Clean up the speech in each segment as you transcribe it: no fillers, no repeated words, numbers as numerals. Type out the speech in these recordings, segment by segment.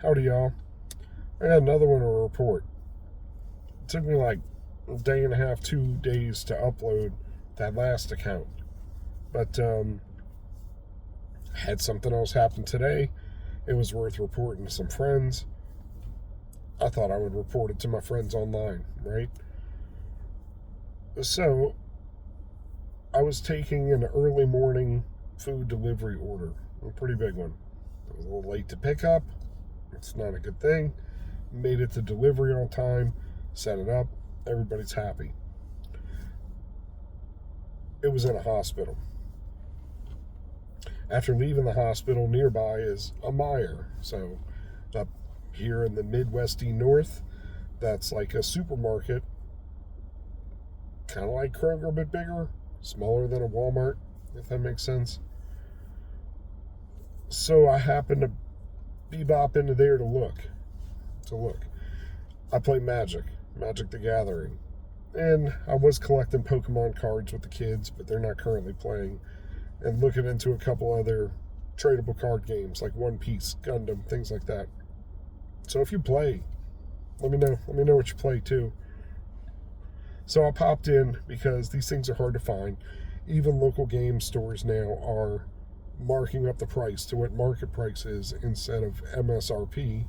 Howdy, y'all. I got another one to report. It took me like a day and a half, 2 days to upload that last account. But had something else happen today. It was worth reporting to some friends. I thought I would report it to my friends online, right? So, I was taking an early morning food delivery order, a pretty big one. I was a little late to pick up. It's not a good thing. Made it to delivery on time, set it up, everybody's happy. It was in a hospital. After leaving the hospital, nearby is a Meijer. So, up here in the Midwesty North, that's like a supermarket, kind of like Kroger, but bigger, smaller than a Walmart, if that makes sense. So I happened to bebop into there to look. I play Magic the Gathering. And I was collecting Pokemon cards with the kids, but they're not currently playing. And looking into a couple other tradable card games like One Piece, Gundam, things like that. So if you play, let me know. Let me know what you play too. So I popped in because these things are hard to find. Even local game stores now are marking up the price to what market price is instead of MSRP.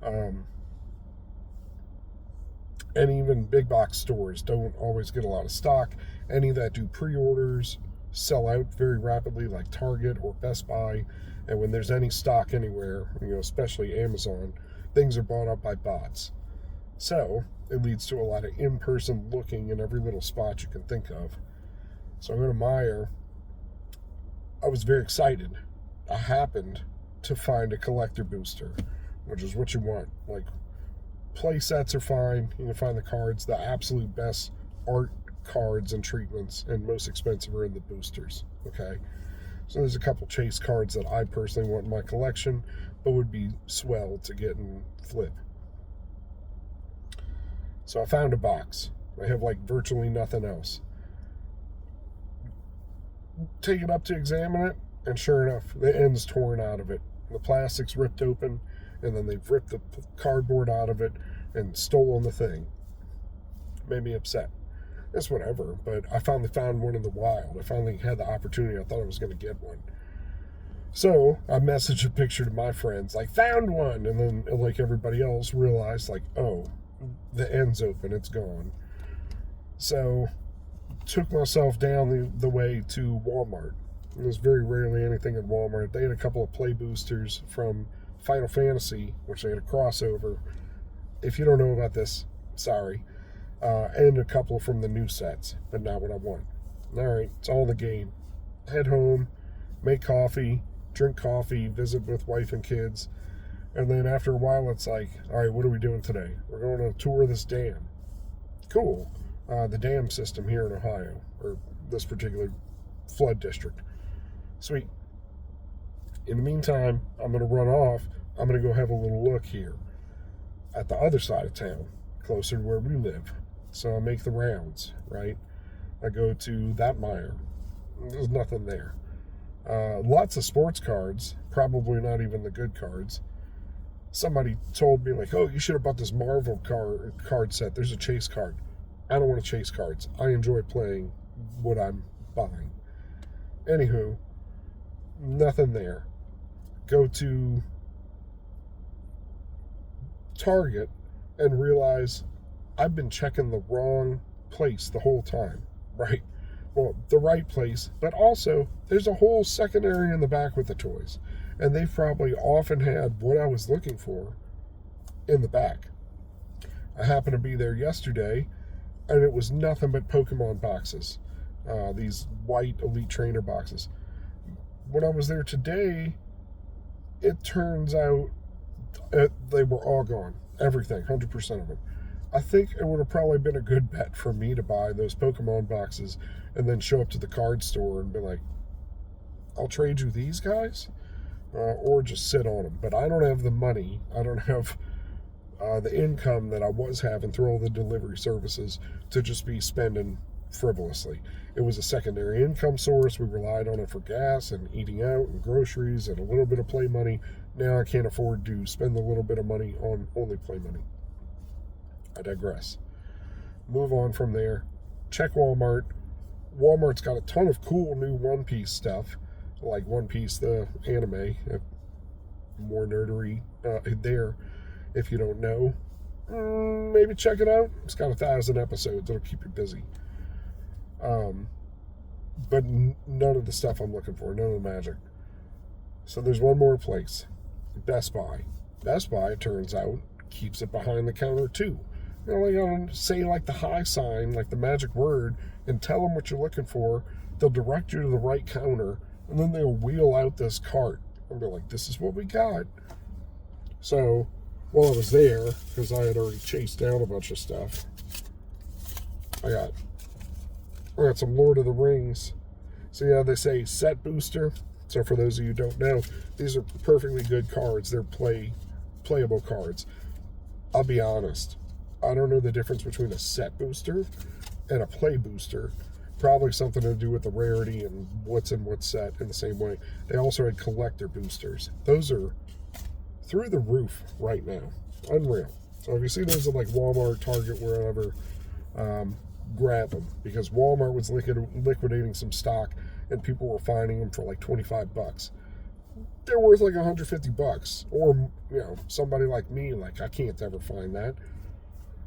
And even big box stores don't always get a lot of stock. Any that do pre-orders sell out very rapidly, like Target or Best Buy. And when there's any stock anywhere, especially Amazon, things are bought up by bots. So it leads to a lot of in-person looking in every little spot you can think of. So I go to Meijer. I was very excited. I happened to find a collector booster, which is what you want. Like, play sets are fine. You can find the cards. The absolute best art cards and treatments and most expensive are in the boosters. Okay, so there's a couple chase cards that I personally want in my collection, but would be swell to get and flip. So I found a box. I have like virtually nothing else. Take it up to examine it, and sure enough, the end's torn out of it. The plastic's ripped open, and then they've ripped the cardboard out of it and stolen the thing. Made me upset. It's whatever, but I finally found one in the wild. I finally had the opportunity. I thought I was going to get one. So I messaged a picture to my friends, like, found one. And then, like everybody else, realized, like, oh, the end's open. It's gone. So took myself down the way to Walmart. There's very rarely anything at Walmart. They had a couple of play boosters from Final Fantasy, which they had a crossover. If you don't know about this, sorry. And a couple from the new sets, but not what I want. All right, it's all in the game. Head home, make coffee, drink coffee, visit with wife and kids. And then after a while, it's like, all right, what are we doing today? We're going to tour this dam. Cool. The dam system here in Ohio, or this particular flood district. Sweet. In the meantime, I'm going to run off. I'm going to go have a little look here at the other side of town, closer to where we live. So I make the rounds, right? I go to that Meijer. There's nothing there. Lots of sports cards, probably not even the good cards. Somebody told me, like, oh, you should have bought this Marvel card set. There's a chase card. I don't want to chase cards. I enjoy playing what I'm buying. Anywho, nothing there. Go to Target and realize I've been checking the wrong place the whole time, right? Well, the right place, but also there's a whole second area in the back with the toys. And they've probably often had what I was looking for in the back. I happened to be there yesterday, and it was nothing but Pokemon boxes. These white Elite Trainer boxes. When I was there today, it turns out they were all gone. Everything, 100% of them. I think it would have probably been a good bet for me to buy those Pokemon boxes and then show up to the card store and be like, I'll trade you these guys, or just sit on them. But I don't have the money. I don't have the income that I was having through all the delivery services to just be spending frivolously. It was a secondary income source. We relied on it for gas and eating out and groceries and a little bit of play money, Now I can't afford to spend a little bit of money on only play money. I digress. Move on from there. Check Walmart. Walmart's got a ton of cool new One Piece stuff, like One Piece, the anime. More nerdery there. If you don't know, maybe check it out. It's got 1,000 episodes. It'll keep you busy. But none of the stuff I'm looking for. None of the magic. So there's one more place. Best Buy. Best Buy, it turns out, keeps it behind the counter too. You only gotta say like the high sign, like the magic word, and tell them what you're looking for. They'll direct you to the right counter, and then they'll wheel out this cart and be like, "This is what we got." So while I was there, because I had already chased down a bunch of stuff, I got some Lord of the Rings. So yeah, they say set booster. So for those of you who don't know, these are perfectly good cards. They're playable cards. I'll be honest, I don't know the difference between a set booster and a play booster. Probably something to do with the rarity and what's in what set in the same way. They also had collector boosters. Those are through the roof right now. Unreal. So if you see those at like Walmart, Target, wherever, grab them, because Walmart was liquidating some stock and people were finding them for like $25. They're worth like $150. Or, somebody like me, like I can't ever find that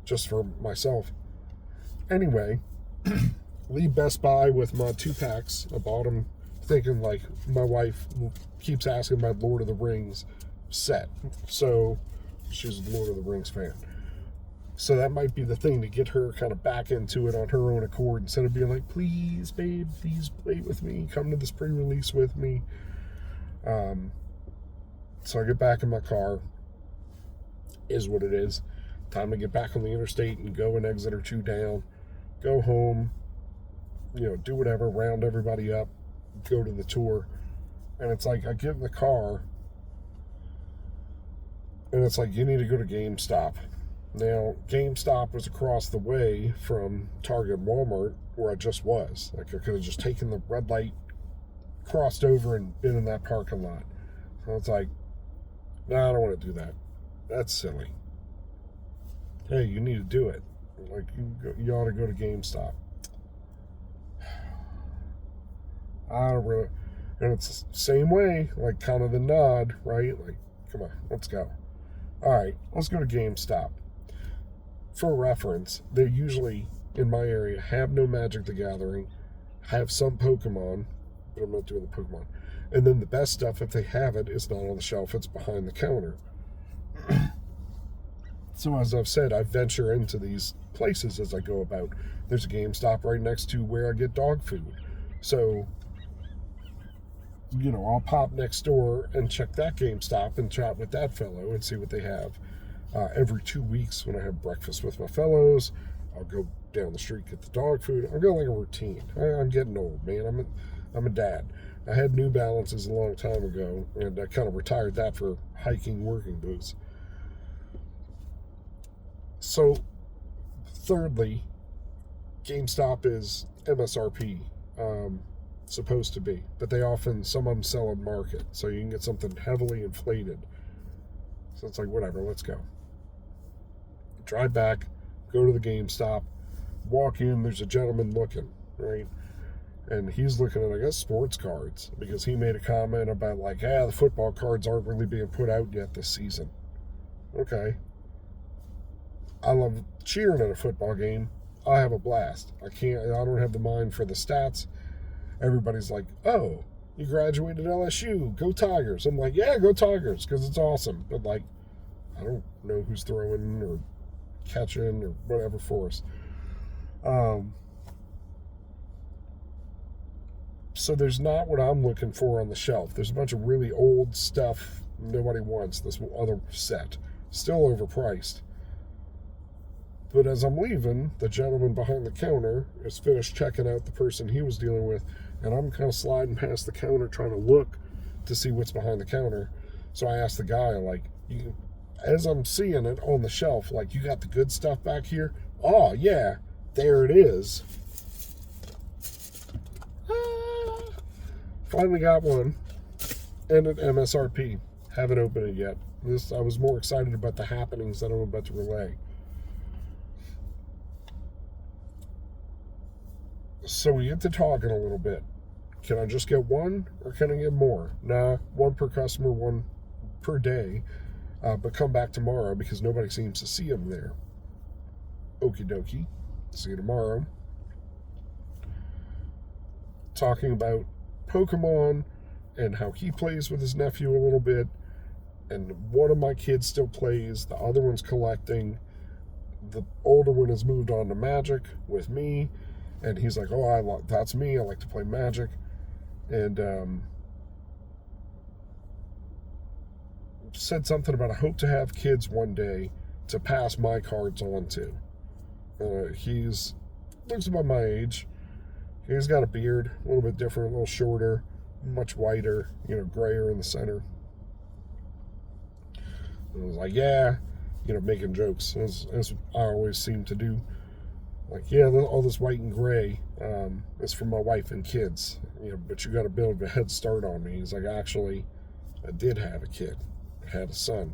just for myself. Anyway, leave Best Buy with my 2-packs. I bought them thinking like my wife keeps asking about Lord of the Rings set. So she's a Lord of the Rings fan. So that might be the thing to get her kind of back into it on her own accord, instead of being like, "Please, babe, please play with me. Come to this pre-release with me." So I get back in my car. Is what it is. Time to get back on the interstate and go an exit or two down. Go home. Do whatever. Round everybody up. Go to the tour. And it's like, I get in the car. And it's like, you need to go to GameStop. Now, GameStop was across the way from Target and Walmart, where I just was. Like, I could have just taken the red light, crossed over, and been in that parking lot. So it's like, no, I don't want to do that. That's silly. Hey, you need to do it. Like, you ought to go to GameStop. I don't really... And it's the same way, like, kind of the nod, right? Like, come on, let's go. All right, let's go to GameStop. For reference, they usually, in my area, have no Magic the Gathering, have some Pokemon, but I'm not doing the Pokemon. And then the best stuff, if they have it, is not on the shelf, it's behind the counter. So as I've said, I venture into these places as I go about. There's a GameStop right next to where I get dog food. So, I'll pop next door and check that GameStop and chat with that fellow and see what they have. Every 2 weeks when I have breakfast with my fellows, I'll go down the street, get the dog food. I've got like a routine. I'm getting old, man. I'm a dad. I had New Balances a long time ago, and I kind of retired that for hiking working boots. So, thirdly, GameStop is MSRP, supposed to be, but some of them sell on market, so you can get something heavily inflated. So it's like, whatever, let's go. Drive back, go to the GameStop, walk in, there's a gentleman looking, right? And he's looking at, I guess, sports cards, because he made a comment about like, the football cards aren't really being put out yet this season. Okay. I love cheering at a football game. I have a blast. I don't have the mind for the stats. Everybody's like, "Oh, you graduated LSU. Go Tigers." I'm like, "Yeah, go Tigers," because it's awesome. But like, I don't know who's throwing or catching or whatever for us. So there's not what I'm looking for on the shelf. There's a bunch of really old stuff nobody wants. This other set, still overpriced. But as I'm leaving, the gentleman behind the counter is finished checking out the person he was dealing with, and I'm kind of sliding past the counter trying to look to see what's behind the counter. So I asked the guy, like, as I'm seeing it on the shelf, like, "You got the good stuff back here?" "Oh, yeah, there it is." Finally got one, and at MSRP. Haven't opened it yet. I was more excited about the happenings that I'm about to relay. So we get to talking a little bit. Can I just get one, or can I get more? Nah, one per customer, one per day. But come back tomorrow because nobody seems to see him there. Okie dokie. See you tomorrow. Talking about Pokemon and how he plays with his nephew a little bit. And one of my kids still plays, the other one's collecting. The older one has moved on to Magic with me. And he's like, oh, that's me. I like to play Magic. And said something about I hope to have kids one day to pass my cards on to. He's looks about my age. He's got a beard, a little bit different, a little shorter, much whiter, grayer in the center. And I was like, yeah, making jokes, as I always seem to do. Like, yeah, all this white and gray is for my wife and kids, but you got to build a head start on me. He's like, actually, I did have a kid. I had a son.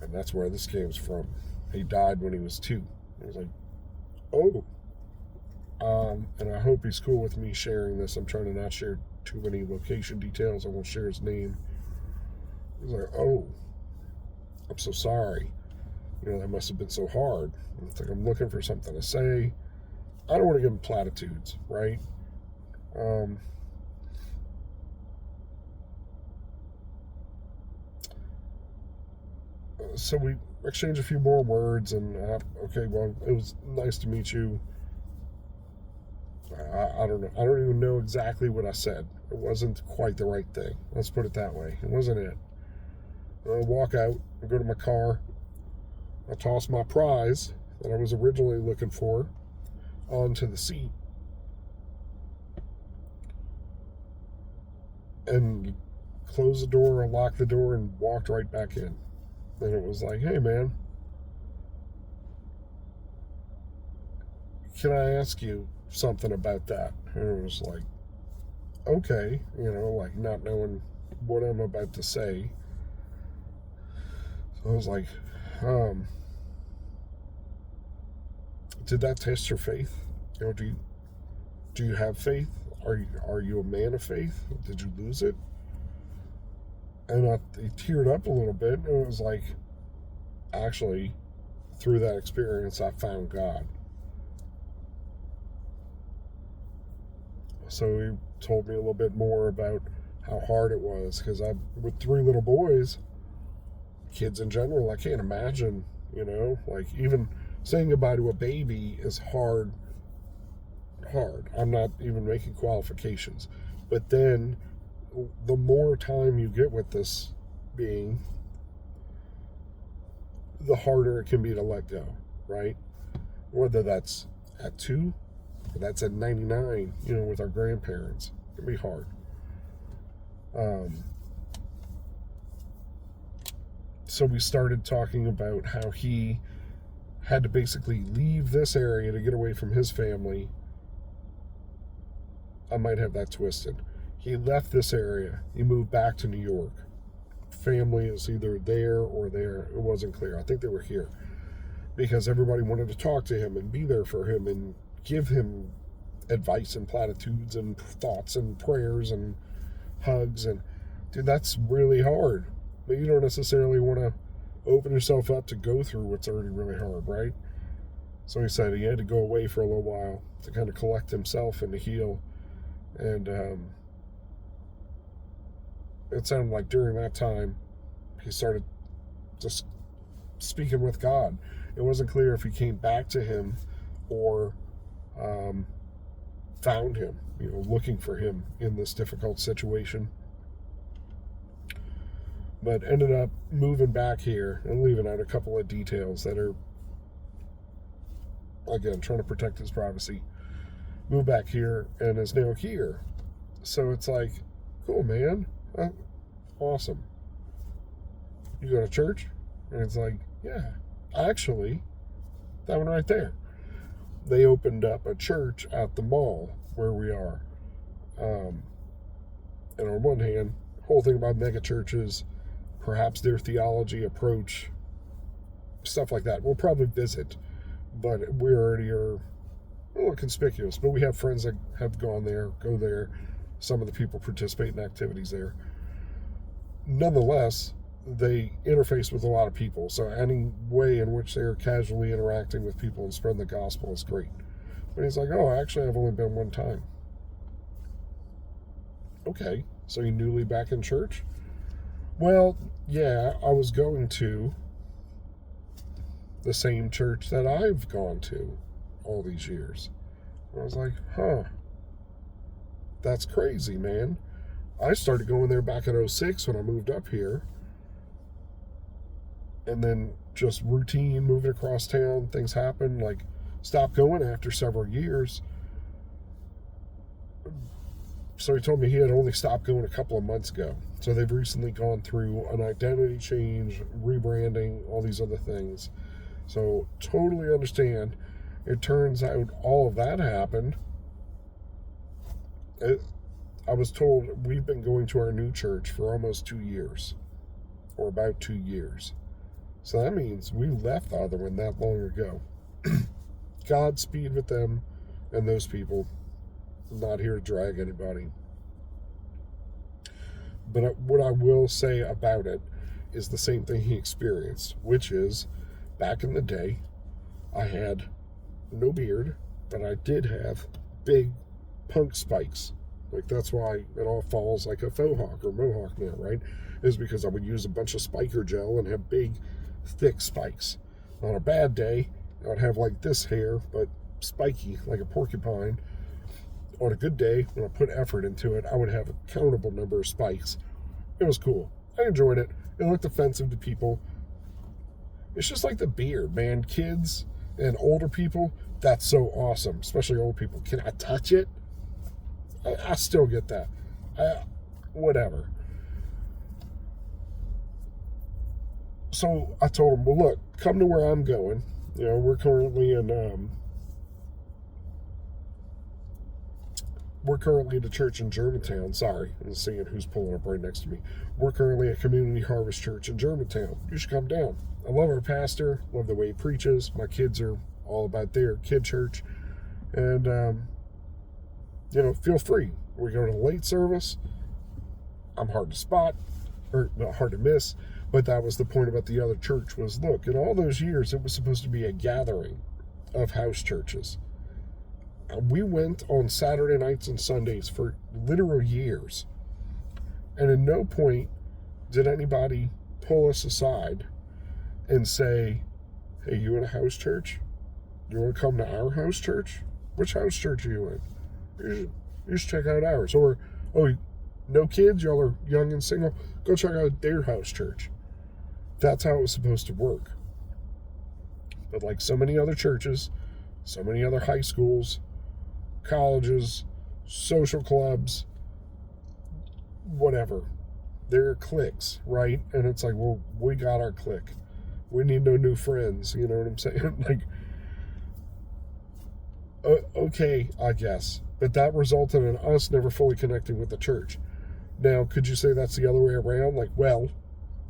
And that's where this comes from. He died when he was 2. I was like, oh. And I hope he's cool with me sharing this. I'm trying to not share too many location details. I won't share his name. He's like, oh, I'm so sorry. That must have been so hard. It's like I'm looking for something to say. I don't want to give him platitudes, right? So we exchanged a few more words, and okay, well, it was nice to meet you. I don't know. I don't even know exactly what I said. It wasn't quite the right thing. Let's put it that way. It wasn't it. I walk out, I go to my car, I toss my prize that I was originally looking for onto the seat, and closed the door, locked the door, and walked right back in. And it was like, hey, man, can I ask you something about that? And it was like, okay, like not knowing what I'm about to say. So I was like, did that test your faith? Do you have faith? Are you a man of faith? Did you lose it? And he teared up a little bit, and it was like, actually, through that experience, I found God. So he told me a little bit more about how hard it was, because with 3 little boys, kids in general, I can't imagine, like even saying goodbye to a baby is hard. I'm not even making qualifications. But then the more time you get with this being, the harder it can be to let go, right? Whether that's at 2 or that's at 99, with our grandparents. It can be hard. So we started talking about how he had to basically leave this area to get away from his family. I might have that twisted. He left this area. He moved back to New York. Family is either there or there. It wasn't clear. I think they were here because everybody wanted to talk to him and be there for him and give him advice and platitudes and thoughts and prayers and hugs. And dude, that's really hard. But you don't necessarily want to open yourself up to go through what's already really hard, right? So he said he had to go away for a little while to kind of collect himself and to heal. And it sounded like during that time he started just speaking with God. It wasn't clear if he came back to him or found him, looking for him in this difficult situation. But ended up moving back here and leaving out a couple of details that are, again, trying to protect his privacy. Moved back here and is now here. So it's like, cool, man. Awesome. You go to church? And it's like, yeah, actually, that one right there. They opened up a church at the mall where we are. And on one hand, whole thing about mega churches perhaps their theology, approach, stuff like that. We'll probably visit, but we already are a little conspicuous. But we have friends that have gone there, go there. Some of the people participate in activities there. Nonetheless, they interface with a lot of people. So any way in which they're casually interacting with people and spreading the gospel is great. But he's like, oh, actually, I've only been one time. Okay, so you're newly back in church? Well, yeah, I was going to the same church that I've gone to all these years. I was like, huh, that's crazy, man. I started going there back in 2006 when I moved up here. And then just routine, moving across town, things happen, like stopped going after several years. So he told me he had only stopped going a couple of months ago. So they've recently gone through an identity change, rebranding, all these other things. So totally understand. It turns out all of that happened. I was told we've been going to our new church for almost 2 years, or about 2 years. So that means we left the other one that long ago. Godspeed with them and those people. I'm not here to drag anybody. But what I will say about it is the same thing he experienced, which is back in the day, I had no beard, but I did have big punk spikes. Like, that's why it all falls like a faux hawk or mohawk now, right? Is because I would use a bunch of spiker gel and have big, thick spikes. On a bad day, I would have like this hair, but spiky, like a porcupine. On a good day, when I put effort into it, I would have a countable number of spikes. It was cool. I enjoyed it. It looked offensive to people. It's just like the beard, man. Kids and older people, that's so awesome, especially old people. Can I touch it? I still get that. Whatever. So I told him, well, look, come to where I'm going. You know, we're currently at a church in Germantown. Sorry, I'm seeing who's pulling up right next to me. We're currently at Community Harvest Church in Germantown. You should come down. I love our pastor, love the way he preaches. My kids are all about their kid church. And, you know, feel free. We go to the late service. I'm hard to spot, or not hard to miss. But that was the point about the other church was, look, in all those years, it was supposed to be a gathering of house churches. We went on Saturday nights and Sundays for literal years. And at no point did anybody pull us aside and say, hey, you in a house church? You want to come to our house church? Which house church are you in? You should check out ours. Or, oh, no kids? Y'all are young and single? Go check out their house church. That's how it was supposed to work. But like so many other churches, so many other high schools, colleges, social clubs, whatever, there are cliques, right? And it's like, well, we got our clique. We need no new friends, you know what I'm saying? Like, okay, I guess. But that resulted in us never fully connecting with the church. Now, could you say that's the other way around? Like, well,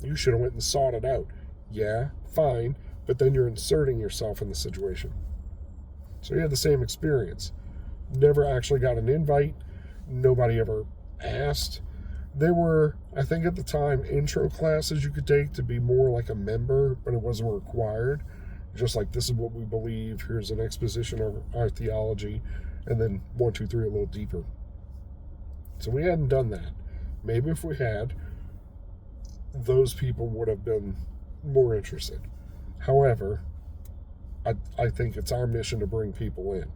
you should have went and sought it out. Yeah, fine, but then you're inserting yourself in the situation. So you had the same experience. Never actually got an invite. Nobody ever asked. There were, I think at the time, intro classes you could take to be more like a member, but it wasn't required. Just like, this is what we believe, here's an exposition of our theology, and then 1, 2, 3 a little deeper. So we hadn't done that. Maybe if we had, those people would have been more interested. However, I think it's our mission to bring people in.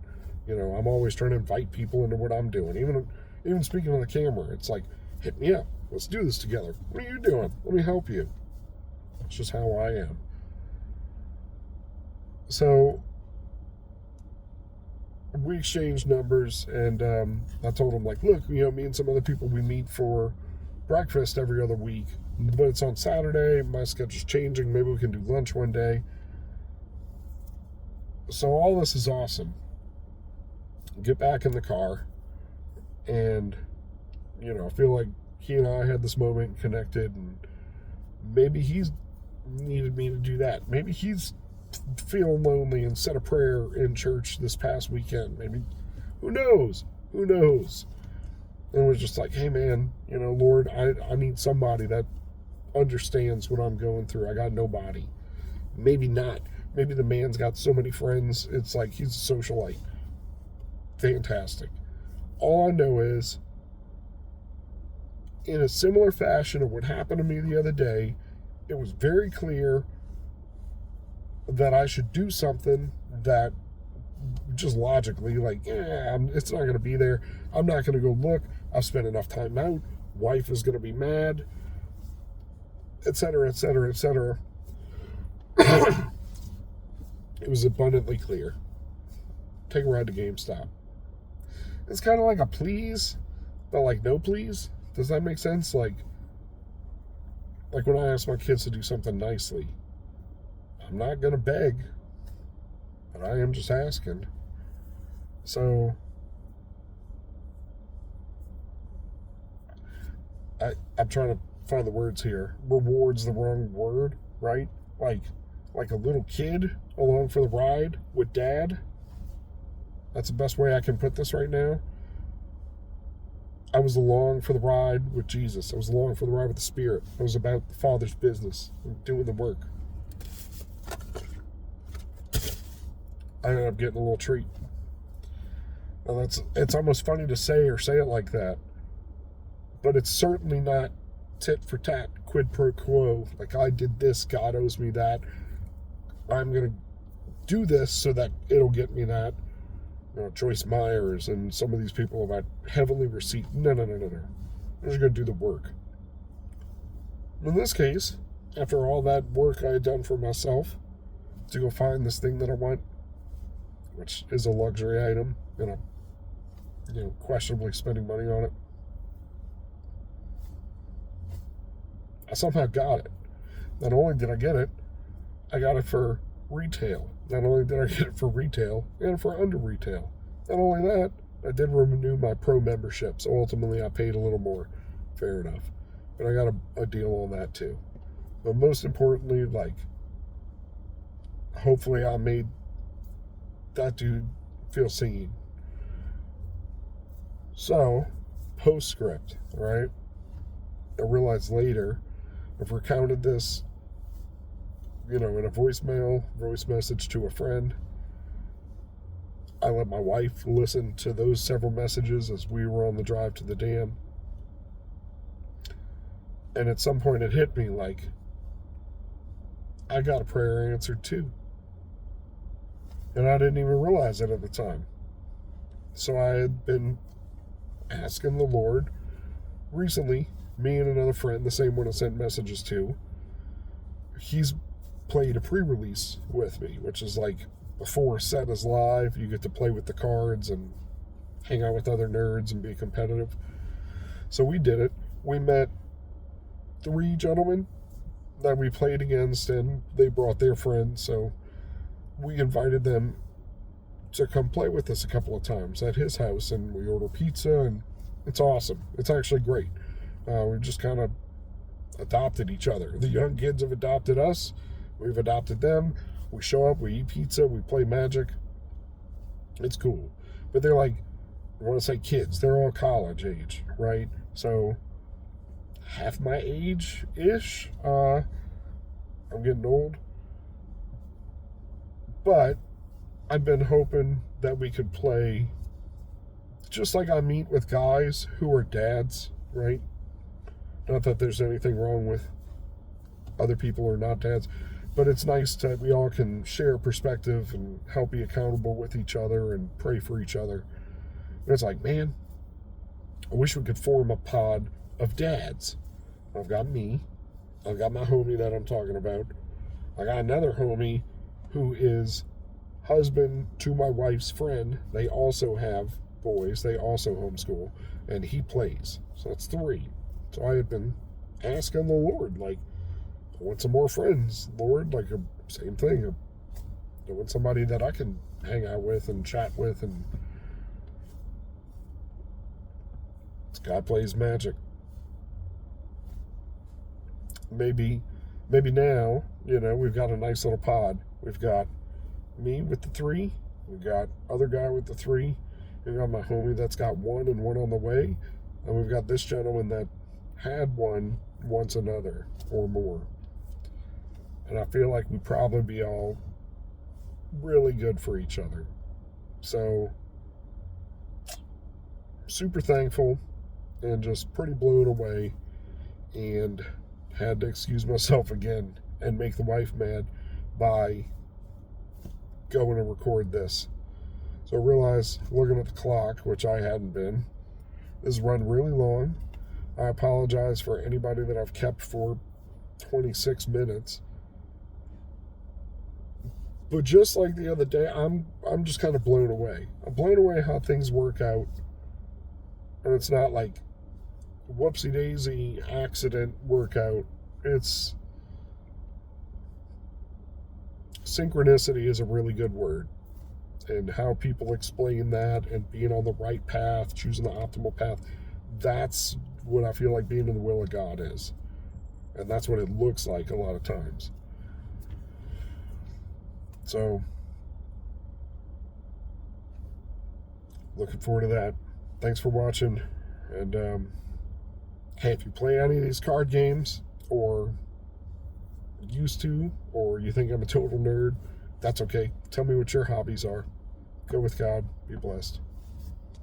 You know, I'm always trying to invite people into what I'm doing. Even speaking on the camera, it's like, hit me up. Let's do this together. What are you doing? Let me help you. It's just how I am. So we exchanged numbers, and I told him, like, look, you know, me and some other people, we meet for breakfast every other week, but it's on Saturday. My schedule's changing. Maybe we can do lunch one day. So all this is awesome. Get back in the car, and, you know, I feel like he and I had this moment, connected, and Maybe he's needed me to do that. Maybe he's feeling lonely and said a prayer in church this past weekend. Maybe, who knows? Who knows? And was just like, hey man, Lord, I need somebody that understands what I'm going through. I got nobody. Maybe not. Maybe the man's got so many friends, it's like he's a socialite. Fantastic. All I know is, in a similar fashion of what happened to me the other day, it was very clear that I should do something that just logically, it's not going to be there. I'm not going to go look. I've spent enough time out. Wife is going to be mad, etc., etc., etc. It was abundantly clear. Take a ride to GameStop. It's kind of like a please, but like no please. Does that make sense? Like when I ask my kids to do something nicely, I'm not going to beg, but I am just asking. So I'm trying to find the words here. Reward's the wrong word, right? Like a little kid along for the ride with dad. That's the best way I can put this right now. I was along for the ride with Jesus. I was along for the ride with the Spirit. I was about the Father's business, doing the work. I ended up getting a little treat. Now it's almost funny to say it like that, but it's certainly not tit for tat, quid pro quo. Like, I did this, God owes me that. I'm going to do this so that it'll get me that. Joyce Myers and some of these people about heavenly receipt. No. I'm just going to do the work. In this case, after all that work I had done for myself to go find this thing that I want, which is a luxury item, and I'm, questionably spending money on it, I somehow got it. Not only did I get it, I got it for retail. Not only did I get it for retail, and for under retail. Not only that, I did renew my pro membership, so ultimately I paid a little more. Fair enough. But I got a deal on that too. But most importantly, hopefully I made that dude feel seen. So, postscript, right? I realized later, I've recounted this, in a voice message to a friend. I let my wife listen to those several messages as we were on the drive to the dam. And at some point it hit me I got a prayer answered too. And I didn't even realize it at the time. So I had been asking the Lord recently, me and another friend, the same one I sent messages to, he's played a pre-release with me, which is before a set is live, you get to play with the cards and hang out with other nerds and be competitive. So we did it. We met 3 gentlemen that we played against, and they brought their friends, so we invited them to come play with us a couple of times at his house, and we order pizza, and it's awesome. It's actually great. We just kind of adopted each other. The young kids have adopted us. We've adopted them. We show up, we eat pizza, we play Magic. It's cool. But they're I want to say kids. They're all college age, right? So half my age-ish. I'm getting old. But I've been hoping that we could play just like I meet with guys who are dads, right? Not that there's anything wrong with other people who are not dads, but it's nice that we all can share perspective and help be accountable with each other and pray for each other. And it's man, I wish we could form a pod of dads. I've got me. I've got my homie that I'm talking about. I got another homie who is husband to my wife's friend. They also have boys. They also homeschool. And he plays. So that's 3. So I have been asking the Lord, I want some more friends, Lord. Same thing. I want somebody that I can hang out with and chat with. And this guy plays Magic. Maybe maybe now, we've got a nice little pod. We've got me with the 3. We've got other guy with the 3. We've got my homie that's got 1 and 1 on the way. And we've got this gentleman that had 1, wants another or more. And I feel like we'd probably be all really good for each other. So, super thankful and just pretty blown away. And had to excuse myself again and make the wife mad by going to record this. So I realized, looking at the clock, which I hadn't been, this has run really long. I apologize for anybody that I've kept for 26 minutes. But just like the other day, I'm just kind of blown away. I'm blown away how things work out. And it's not like whoopsie-daisy accident workout. It's synchronicity is a really good word. And how people explain that and being on the right path, choosing the optimal path, that's what I feel like being in the will of God is. And that's what it looks like a lot of times. So, looking forward to that. Thanks for watching. And, hey, if you play any of these card games, or used to, or you think I'm a total nerd, that's okay. Tell me what your hobbies are. Go with God. Be blessed.